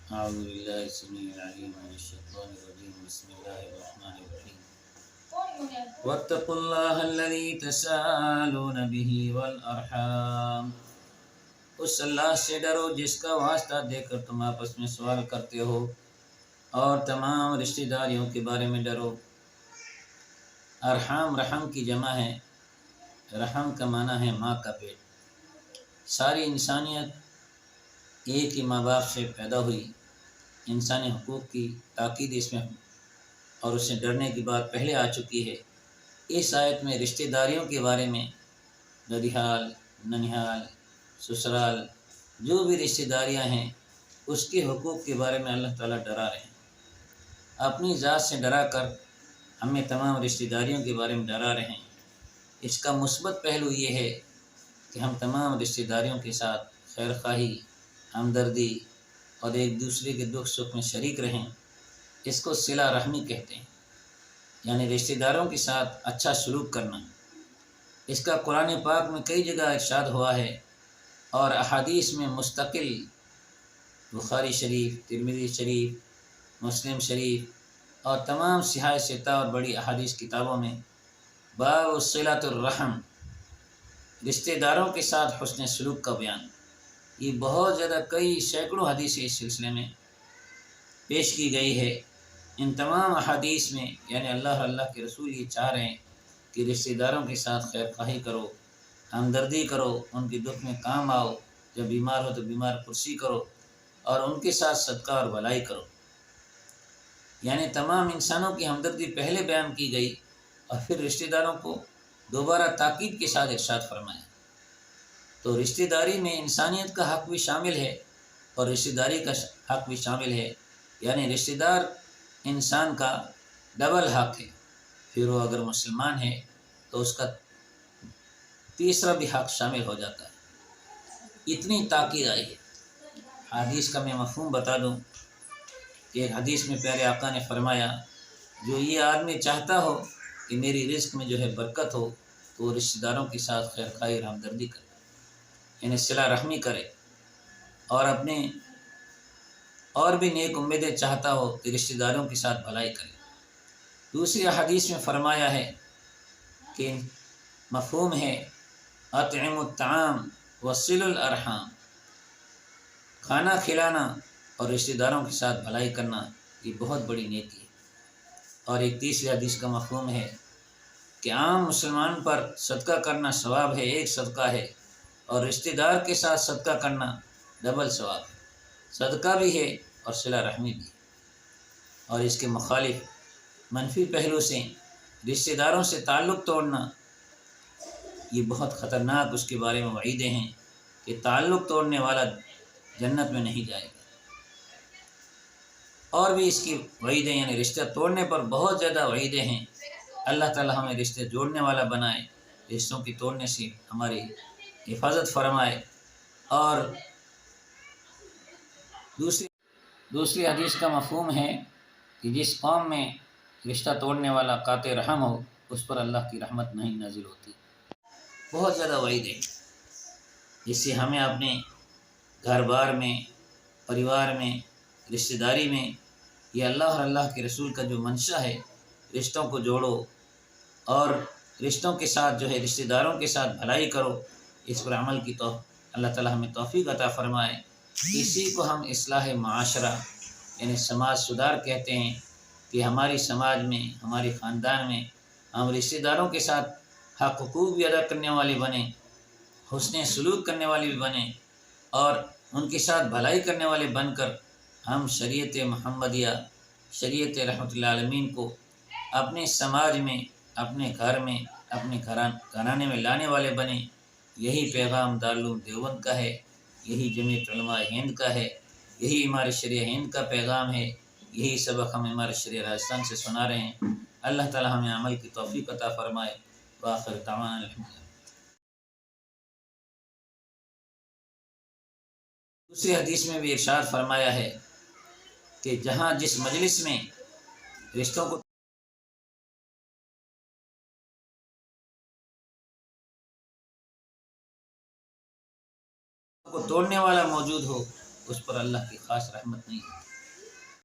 أعوذ بالله السميع العليم من الشيطان الرجيم بسم الله الرحمن الرحيم واتقوا الله الذي تساءلون به والأرحام اس اللہ سے ڈرو جس کا واسطہ دے کر تم آپس میں سوال کرتے ہو، اور تمام رشتہ داریوں کے بارے میں ڈرو۔ ارحام رحم کی جمع ہے۔ رحم کا معنی ہے ماں کا پیٹ۔ ساری انسانیت ایک ہی ماں باپ سے پیدا ہوئی۔ انسانی حقوق کی تاکید اس میں اور اس سے ڈرنے کی بات پہلے آ چکی ہے۔ اس آیت میں رشتہ داریوں کے بارے میں ددیال، ننیال، سسرال، جو بھی رشتہ داریاں ہیں اس کے حقوق کے بارے میں اللہ تعالیٰ ڈرا رہے ہیں۔ اپنی ذات سے ڈرا کر ہمیں تمام رشتہ داریوں کے بارے میں ڈرا رہے ہیں۔ اس کا مثبت پہلو یہ ہے کہ ہم تمام رشتہ داریوں کے ساتھ خیر خواہی، ہمدردی اور ایک دوسرے کے دکھ سکھ میں شریک رہیں۔ اس کو صلہ رحمی کہتے ہیں، یعنی رشتہ داروں کے ساتھ اچھا سلوک کرنا۔ اس کا قرآن پاک میں کئی جگہ ارشاد ہوا ہے اور احادیث میں مستقل، بخاری شریف، ترمذی شریف، مسلم شریف اور تمام صحاح ستہ اور بڑی احادیث کتابوں میں باب صلۃ الرحم، رشتہ داروں کے ساتھ حسن سلوک کا بیان۔ یہ بہت زیادہ کئی سینکڑوں حدیثیں اس سلسلے میں پیش کی گئی ہے۔ ان تمام احادیث میں یعنی اللہ اور اللہ کے رسول یہ چاہ رہے ہیں کہ رشتہ داروں کے ساتھ خیر خواہی کرو، ہمدردی کرو، ان کے دکھ میں کام آؤ، جب بیمار ہو تو بیمار پرسی کرو اور ان کے ساتھ صدقہ اور بھلائی کرو۔ یعنی تمام انسانوں کی ہمدردی پہلے بیان کی گئی اور پھر رشتہ داروں کو دوبارہ تاکید کے ساتھ ارشاد فرمایا۔ تو رشتہ داری میں انسانیت کا حق بھی شامل ہے اور رشتہ داری کا حق بھی شامل ہے، یعنی رشتہ دار انسان کا ڈبل حق ہے۔ پھر وہ اگر مسلمان ہے تو اس کا تیسرا بھی حق شامل ہو جاتا ہے۔ اتنی تاکید آئی ہے۔ حدیث کا میں مفہوم بتا دوں کہ ایک حدیث میں پیارے آقا نے فرمایا، جو یہ آدمی چاہتا ہو کہ میری رزق میں جو ہے برکت ہو تو وہ رشتہ داروں کے ساتھ خیر خواہی اور ہمدردی کرے، یعنی صلہ رحمی کرے، اور اپنے اور بھی نیک امیدیں چاہتا ہو کہ رشتہ داروں کے ساتھ بھلائی کرے۔ دوسری حدیث میں فرمایا ہے کہ مفہوم ہے اطعم الطعام وصل الارحام، کھانا کھلانا اور رشتہ داروں کے ساتھ بھلائی کرنا یہ بہت بڑی نیکی ہے۔ اور ایک تیسری حدیث کا مفہوم ہے کہ عام مسلمان پر صدقہ کرنا ثواب ہے، ایک صدقہ ہے، اور رشتہ دار کے ساتھ صدقہ کرنا ڈبل ثواب ہے، صدقہ بھی ہے اور صلہ رحمی بھی ہے۔ اور اس کے مخالف منفی پہلو سے رشتہ داروں سے تعلق توڑنا یہ بہت خطرناک، اس کے بارے میں وعیدیں ہیں کہ تعلق توڑنے والا جنت میں نہیں جائے گا۔ اور بھی اس کی وعیدیں، یعنی رشتہ توڑنے پر بہت زیادہ وعیدیں ہیں۔ اللہ تعالی ہمیں رشتے جوڑنے والا بنائے، رشتوں کی توڑنے سے ہماری حفاظت فرمائے۔ اور دوسری حدیث کا مفہوم ہے کہ جس قوم میں رشتہ توڑنے والا قاطع رحم ہو اس پر اللہ کی رحمت نہیں نازل ہوتی۔ بہت زیادہ وعید ہے۔ اس سے ہمیں اپنے گھر بار میں، پریوار میں، رشتہ داری میں یہ اللہ اور اللہ کے رسول کا جو منشا ہے، رشتوں کو جوڑو اور رشتوں کے ساتھ جو ہے رشتہ داروں کے ساتھ بھلائی کرو، اس پر عمل کی اللہ تعالی ہمیں توفیق عطا فرمائے۔ اسی کو ہم اصلاح معاشرہ یعنی سماج سدھار کہتے ہیں کہ ہماری سماج میں، ہمارے خاندان میں ہم رشتہ داروں کے ساتھ حق حقوق بھی ادا کرنے والے بنیں، حسن سلوک کرنے والے بھی بنیں، اور ان کے ساتھ بھلائی کرنے والے بن کر ہم شریعت محمدیہ، شریعت رحمۃ اللہ عالمین کو اپنے سماج میں، اپنے گھر میں، اپنے گھرانے میں لانے والے بنیں۔ یہی پیغام دارالعلوم دیوبند کا ہے، یہی جمعیت علماء ہند کا ہے، یہی امارت شریعہ ہند کا پیغام ہے، یہی سبق ہم امارت شریعہ راجستھان سے سنا رہے ہیں۔ اللہ تعالی ہمیں عمل کی توفیق عطا فرمائے۔ وآخر دعوانا الحمدللہ۔ دوسری حدیث میں بھی ارشاد فرمایا ہے کہ جہاں جس مجلس میں رشتوں کو توڑنے والا موجود ہو اس پر اللہ کی خاص رحمت نہیں ہے۔